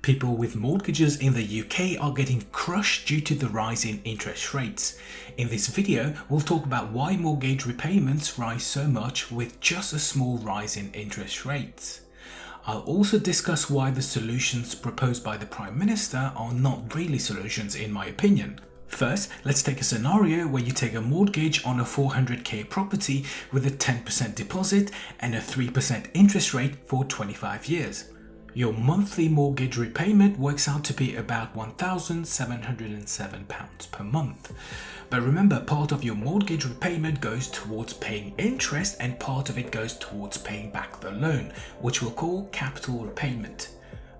People with mortgages in the UK are getting crushed due to the rise in interest rates. In this video, we'll talk about why mortgage repayments rise so much with just a small rise in interest rates. I'll also discuss why the solutions proposed by the Prime Minister are not really solutions in my opinion. First, let's take a scenario where you take a mortgage on a 400k property with a 10% deposit and a 3% interest rate for 25 years. Your monthly mortgage repayment works out to be about £1,707 per month. But remember, part of your mortgage repayment goes towards paying interest and part of it goes towards paying back the loan, which we'll call capital repayment.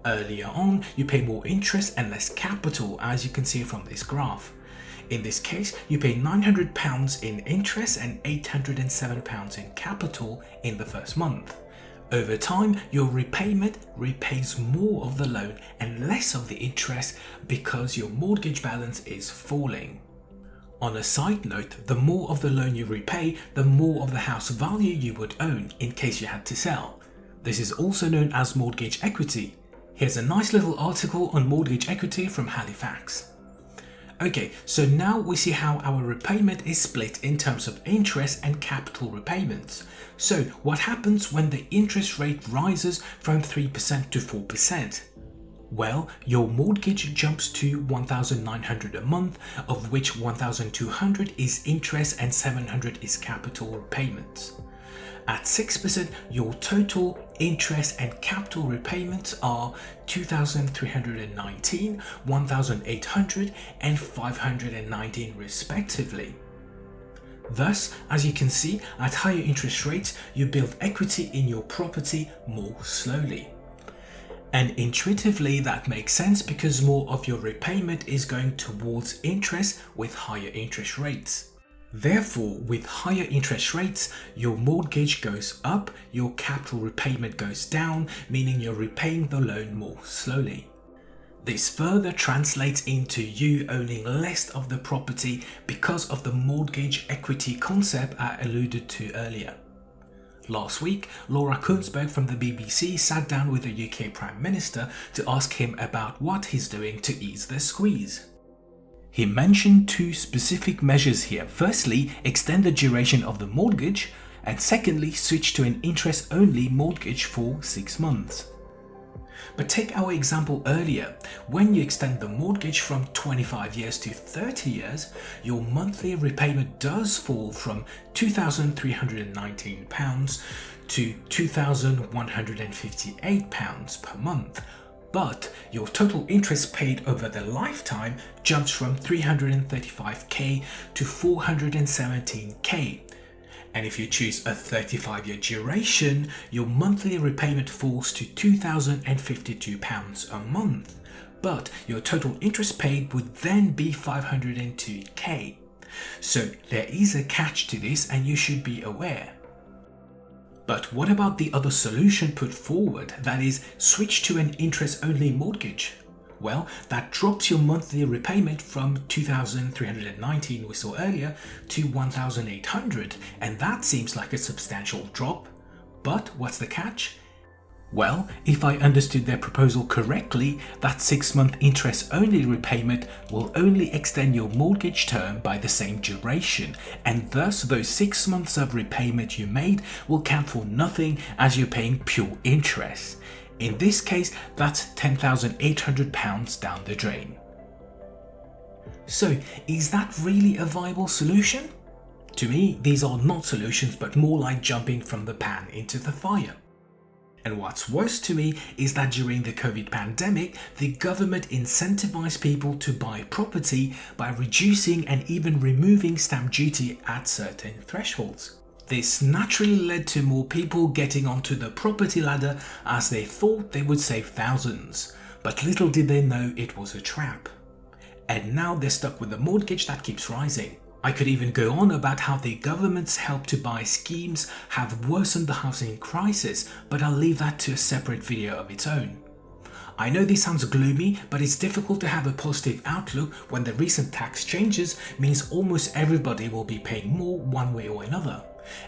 Earlier on, you pay more interest and less capital, as you can see from this graph. In this case, you pay £900 in interest and £807 in capital in the first month. Over time, your repayment repays more of the loan and less of the interest because your mortgage balance is falling. On a side note, the more of the loan you repay, the more of the house value you would own in case you had to sell. This is also known as mortgage equity. Here's a nice little article on mortgage equity from Halifax. Okay, so now we see how our repayment is split in terms of interest and capital repayments. So what happens when the interest rate rises from 3% to 4%? Well, your mortgage jumps to £1,900 a month, of which £1,200 is interest and £700 is capital repayments. At 6%, your total interest and capital repayments are £2,319, £1,800 and £519 respectively. Thus, as you can see, at higher interest rates, you build equity in your property more slowly. And intuitively that makes sense because more of your repayment is going towards interest with higher interest rates. Therefore, with higher interest rates, your mortgage goes up, your capital repayment goes down, meaning you're repaying the loan more slowly. This further translates into you owning less of the property because of the mortgage equity concept I alluded to earlier. Last week, Laura Kuenssberg from the BBC sat down with the UK Prime Minister to ask him about what he's doing to ease the squeeze. He mentioned two specific measures here. Firstly, extend the duration of the mortgage, and secondly, switch to an interest-only mortgage for 6 months. But take our example earlier. When you extend the mortgage from 25 years to 30 years, your monthly repayment does fall from £2,319 to £2,158 per month. But your total interest paid over the lifetime jumps from 335k to 417k. And if you choose a 35-year duration, your monthly repayment falls to £2,052 a month. But your total interest paid would then be 502k. So there is a catch to this and you should be aware. But what about the other solution put forward, that is, switch to an interest-only mortgage? Well, that drops your monthly repayment from $2,319 we saw earlier to $1,800, and that seems like a substantial drop. But what's the catch? Well, if I understood their proposal correctly, that 6-month interest-only repayment will only extend your mortgage term by the same duration, and thus those 6 months of repayment you made will count for nothing as you're paying pure interest. In this case, that's £10,800 down the drain. So, is that really a viable solution? To me, these are not solutions but more like jumping from the pan into the fire. And what's worse to me is that during the COVID pandemic, the government incentivized people to buy property by reducing and even removing stamp duty at certain thresholds. This naturally led to more people getting onto the property ladder as they thought they would save thousands, but little did they know it was a trap. And now they're stuck with a mortgage that keeps rising. I could even go on about how the government's help to buy schemes have worsened the housing crisis, but I'll leave that to a separate video of its own. I know this sounds gloomy, but it's difficult to have a positive outlook when the recent tax changes means almost everybody will be paying more one way or another.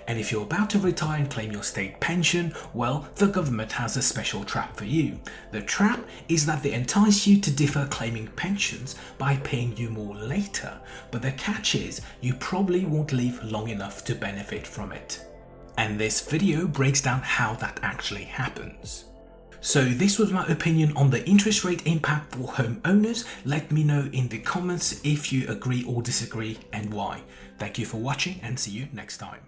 And if you're about to retire and claim your state pension, well, the government has a special trap for you. The trap is that they entice you to defer claiming pensions by paying you more later, but the catch is you probably won't live long enough to benefit from it. And this video breaks down how that actually happens. So this was my opinion on the interest rate impact for homeowners. Let me know in the comments if you agree or disagree and why. Thank you for watching and see you next time.